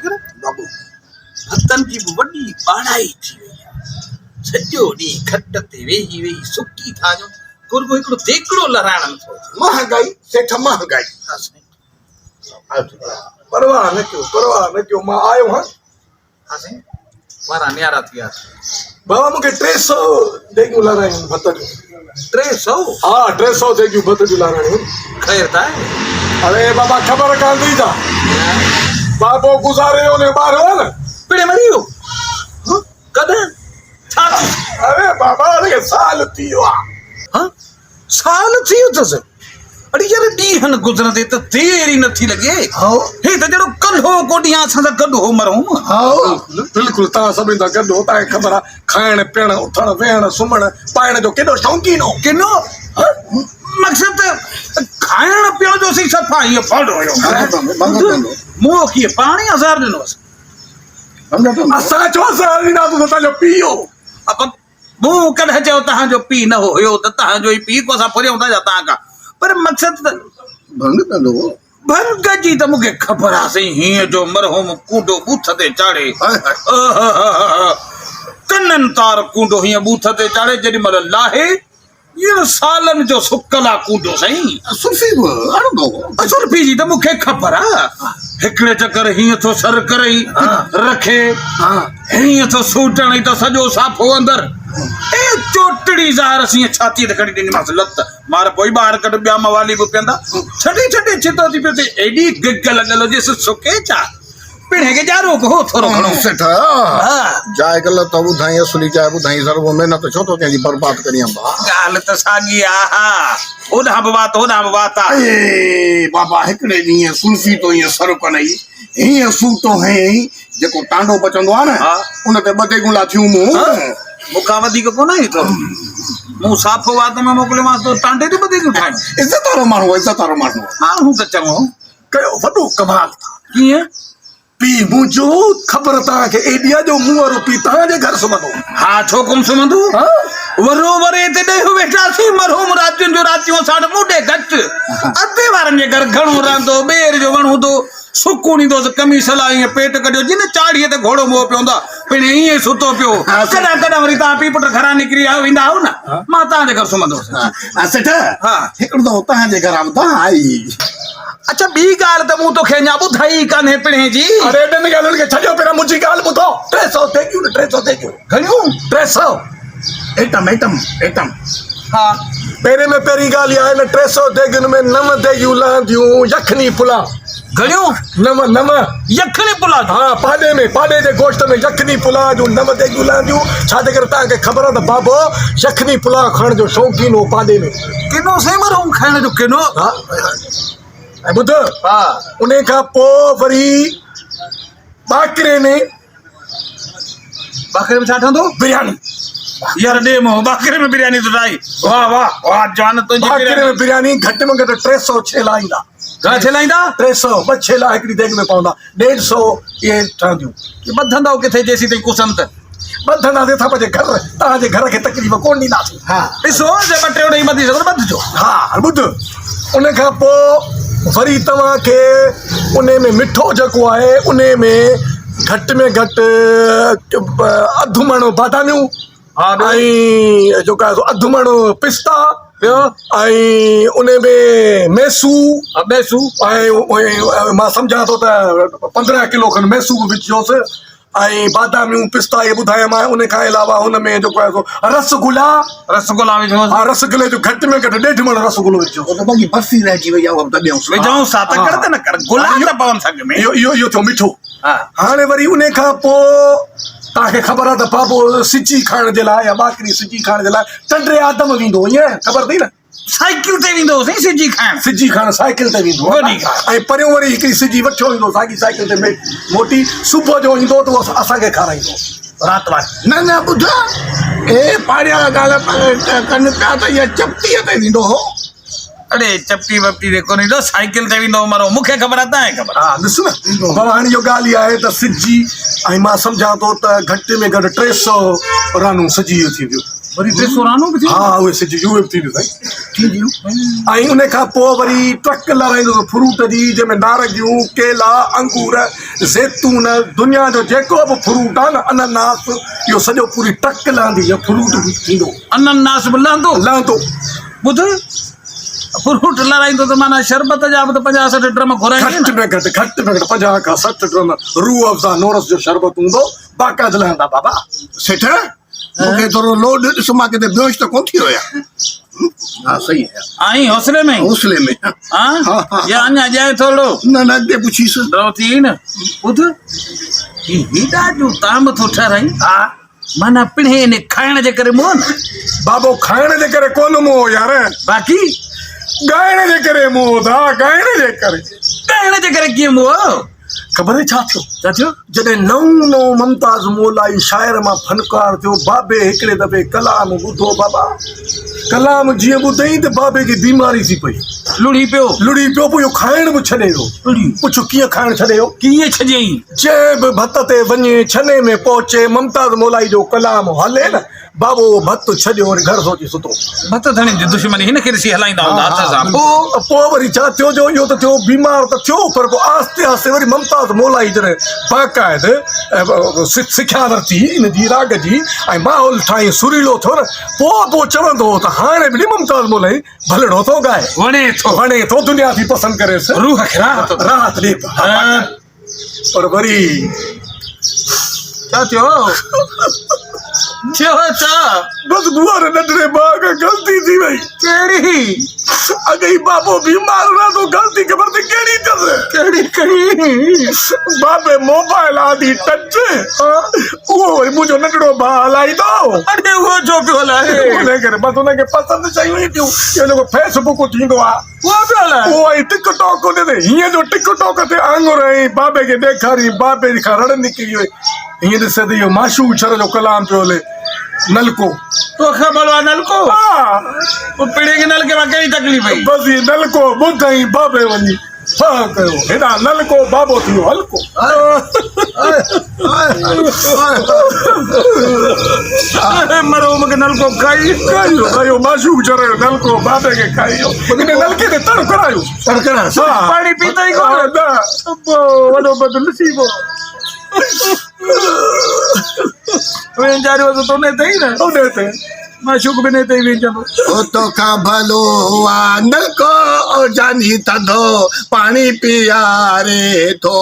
बाबू भक्तन की वॾी बाड़ाई थी वई सॼो ॾींहुं खट ते वेही वेही सुकी था जो कुरबो हिकिड़ो देकड़ो लड़ाइण नथो अचे महंगाई सेठ महंगाई परवाह न कयो मां आयो हां वारा न्यारा थी विया बाबा मूंखे 300 देगियूं लड़ायूं भत जूं 300 हा 300 देगियूं भत जूं लड़ायूं ख़ैर त आहे अरे बाबा ख़बर कान थी छा बाबो गुज़ारे उन ॿार हो न पिणे मरी वियो कॾहिं छा अरे बाबा अरे साल थी वियो आहे साल थी वियो अथसि अरे यार ॾींहं गुज़रंदे त देर ई नथी लॻे हे त ॼणो कल्हो को ॾींहुं असां सां गॾु हो मरूं बिल्कुलु तव्हां सभिनी सां गॾु हो तव्हांखे ख़बर आहे खाइण पीअण उथण वेहण सुम्हण पाइण जो केॾो शौक़ीन हो किनो मक़सदु त खाइण पीअण जो असीं सफ़ा हीअं फंड हुयो मूं कीअं पाणी 1000 ॾिनोसि असां छो सर ॾींदासीं तव्हांजो पीउ मूं कॾहिं चयो तव्हांजो पीउ न हुयो त तव्हांजो ई पीउ को असां फरियूं था छा तव्हां खां पर मक़सदु भंग जी त मूंखे ख़बर आहे साईं हीअं जो मरहूम कूंडो बूथ ते चाढ़े कननि तार कूंडो हीअं बूथ ते चाढ़े जेॾी महिल लाहे हीअं सालनि जो सुकल आहे कूंडो साईं सुर्फी जी त मूंखे ख़बर आहे हिकिड़े चकर हीअं थो सर करे रखे हीअं थो सूटण त सॼो साफ़ो अंदरि चोटड़ी ज़ाहिर असीं छाती ते खणी ॾिनीमांसि लत मार पोइ ॿाहिरि कढ ॿिया मवाली बि पीअंदा छॾे छितो थी पियो थिए एॾी गिग लॻल हुजेसि सुके छा पिणे खे ॼारो हो थोरो घणो सेठ जाइ ग़लति ॿुधाई असली जाइ ॿुधाई सर वो महिनत छो थो कंहिंजी बर्बाद करी ॻाल्हि त साॻी आहे होॾां बि वात आहे बाबा हिकिड़े ॾींहुं सुल्फी तो ईअं सर कनई हीअं सूटो हयईं जेको टांडो बचंदो आहे न उन ते ॿ देगुला थियूं मूंखां वधीक कोन आई अथव मूं साफ़ो वात में मोकिलियोमांसि तो टांडे ते ॿधी थियूं ठाहिनि इज़त वारो माण्हू त चङो कयो वॾो कमाल कीअं पीउ मुंहिंजो ख़बर तव्हांखे एॾिया जो मुंहुं वारो पीउ तव्हांजे घर सुम्हंदो हा छो कोन सुम्हंदो वरो वरे ते ॾेहो वेठासीं मरहूम रातियुनि जो रातियूं साढ़े मुॾे घटि अधे वारनि जे घर घणो रहंदो ॿेर जो वण हूंदो सुकून ईंदोसि कमीस लाइ ईअं पेट कढियो जिन चाढ़ीअ ते घोड़ो मोह पियो हूंदो पिणे ईअं सुतो पियो कॾहिं कॾहिं वरी तव्हां पीउ पुट घरां निकिरी वेंदा आहियो न मां तव्हांजे घर सुम्हंदोसि सेठ हिकिड़ो दफ़ो तव्हांजे घर आउं आई अच्छा ॿी ॻाल्हि त मूं तोखे अञा ॿुधाई कान्हे पिणे जी अरे ॿिनि ॻाल्हियुनि खे छॾियो पहिरियों मुंहिंजी ॻाल्हि ॿुधो 300 देगियूं घणियूं 300 एटम हा पहिरें में पहिरीं ॻाल्हि इहा आहे न 300 देगियुनि में 9 देगियूं लहंदियूं यखनी पुलाव घणियूं 9 यखनी पुलाव हा पाॾे जे गोश्त में यखनी पुलाव जूं 9 देगियूं लहंदियूं छाजे करे तव्हांखे ख़बर आहे त बाबो यखनी पुलाव खाइण जो शौक़ीन हो पाॾे में किनो से मरहूम खाइण जो किनो ऐं ॿुध उन खां पोइ वरी ॿाकरे में छा ठहंदो बिरयानी यार ॾे मोह ॿाकरे में बिरयानी तो ठाही वाह जान तुंहिंजी ॿाकरे में बिरयानी घटि में घटि 300 छेला ईंदा घणा छेला ईंदा 300 ॿ छेला हिकिड़ी देग में पवंदा 150 इहे ठहंदियूं ॿधंदव किथे जेसीं ताईं कुसम त ॿधंदासीं था पंहिंजे घर तव्हांजे घर खे तकलीफ़ कोन ॾींदासीं ॾिसो जे ॿ टे ॾेई ॿधी सघो ॿधिजो हा ॿुध उन खां पोइ वरी तव्हांखे उन में मिठो जेको आहे उन में घटि में घटि अधु मण बादामियूं ऐं जेको आहे अधु मण पिस्ता ऐं उन में मेसू ऐं मां सम्झां थो त 15 किलो खनि मेसू बि विझोसि ऐं बादामियूं पिस्ता इहे ॿुधायां उन खां अलावा हुन में जेको आहे रसगुल्ला हा रसगुल्ले जो घटि में घटि 1.5 मण रसगुल्लो विझो बर्फी रहिजी वई आहे इहो थियो मिठो हाणे वरी उन खां पोइ तव्हांखे ख़बर आहे त बाबो सिजी खाइण जे लाइ या ॿाकरी सिजी खाइण जे लाइ टंडे आदम वेंदो ईअं ख़बर अथई न साइकिल ते वेंदो सिजी खाइण साइकिल ते वेंदो ऐं परियों वरी हिकिड़ी सिजी वठियो ईंदो साॻी साइकिल ते मोटी सुबुह जो ईंदो त उहो असांखे खाराईंदो राति वारी न ॿुध हे पाड़िया ॻाल्हि कनि पिया त इहा चपटीअ ते वेंदो हो अरे चपटी वपटी ते कोन ईंदो साइकिल ते वेंदो मरो मूंखे ख़बर आहे तव्हांखे ख़बर हा ॾिस न बाबा हाणे इहो ॻाल्हि इहा आहे त सिजी ऐं मां सम्झां थो त घटि में घटि 300 रानू सिजी थी वियो वरी 300 रानू बि हा उहे सिजी उहे बि थी वियूं साईं ऐं उन खां पोइ वरी ट्रक लॻाईंदो फ्रूट जी जंहिंमें नारंगियूं केला अंगूर ज़ैतून दुनिया जो जेको बि फ्रूट आहे न अनानास इहो सॼो पूरी ट्रक लहंदी इहो फ्रूट बि थींदो अनानास बि लहंदो ॿुध फ्रूट लड़ाईंदो त माना शरबत जा बि त 50-60 ड्रम घुराईंदे घटि में घटि 50 खां 60 ड्रम रूह अफ़ज़ा नोरस जो शरबत हूंदो बाक़ाइदा लहंदा बाबा सेठ मूंखे थोरो लोड ॾिस मां किथे बेहोश त कोन थी वियो हा सही आहे आई हौसले में हौसले में हाँ या अञा जाए थोड़ो न न अॻिते पुछीसि रवती न ॿुध हेॾा जो ताम थो ठाराई माना पिणे ने खाइण जे करे मोह न बाबो खाइण जे करे कोन मोह यार बाक़ी ॻाइण जे करे मोह था ॻाइण जे करे कीअं मोह ख़बर आहे छा थियो जॾहिं नओं मुमताज़ मोलाई शाइर मां फनकार थियो बाबे हिकिड़े दफ़े कलाम ॿुधो बाबा कलाम जीअं ॿुधई त बाबे खे बीमारी थी पई लुड़ी पियो पोइ इहो खाइण बि छॾे वियो पुछो कीअं खाइण छॾे वियो कीअं छॾियईं जंहिं बि भत ते वञे छने में पहुचे मुमताज़ मोलाई जो कलाम हले न बाबो भत छॾियो वरी घर सोची सुतो भत धणी जी दुश्मनी हिन खे ॾिसी हलाईंदा हूंदा हथ सां पोइ वरी छा थियो जो इहो त थियो बीमार त थियो पर पोइ आस्ते आस्ते वरी मुमताज़ मोलाई जॾहिं बाक़ाइदे सिखिया वरिती इन जी राग जी ऐं माहौल ठाही सुरीलो थियो न पोइ चवंदो त हाणे बि मुमताज़ मोलाई भलड़ो थो ॻाए वणे थो दुनिया थी पसंदि करेसि रूह खे राहत ॾे पर वरी छा थियो बस बुआरे नंढड़े भाउ खां ग़लती थी वई कहिड़ी अगई बाबो बीमार रहंदो ग़लती ख़बर थी कहिड़ी अथसि कहिड़ी कहिड़ी बाबे मोबाइल आदि टच उहो वरी मुंहिंजो नंढड़ो भाउ हलाईंदो अरे उहो छो पियो हलाए उन करे बसि उनखे पसंदि शयूं ई थियूं इहो जेको फेसबुक थींदो आहे उहो पियो हलाए उहो ऐं टिक टॉक ते हीअं जो टिक टॉक ते आङुर ऐं बाबे खे ॾेखारी बाबे खां रड़ निकिरी वई हीअं ॾिसे त इहो माशूक छर जो कलाम पियो हले नलको तो ख़बर आहे नलको पोइ पिणे खे नलके मां कहिड़ी तकलीफ़ पई बसि नलको ॿुधई बाबे वञी छा कयो हेॾा नलको बाबो थी वियो हल्को मरो मूंखे नलको खाई माशूक छर जो नलको बाबे खे खाई वियो इन नलके ते तर करायो पाणी पीता ई कोन वॾो बदनसीबो वेंचारियो तो ने तई न उन ते माशूक बि ने तई वेंचारो ओ तो खां भलो आ नलको जानी थधो पाणी पीआरे थो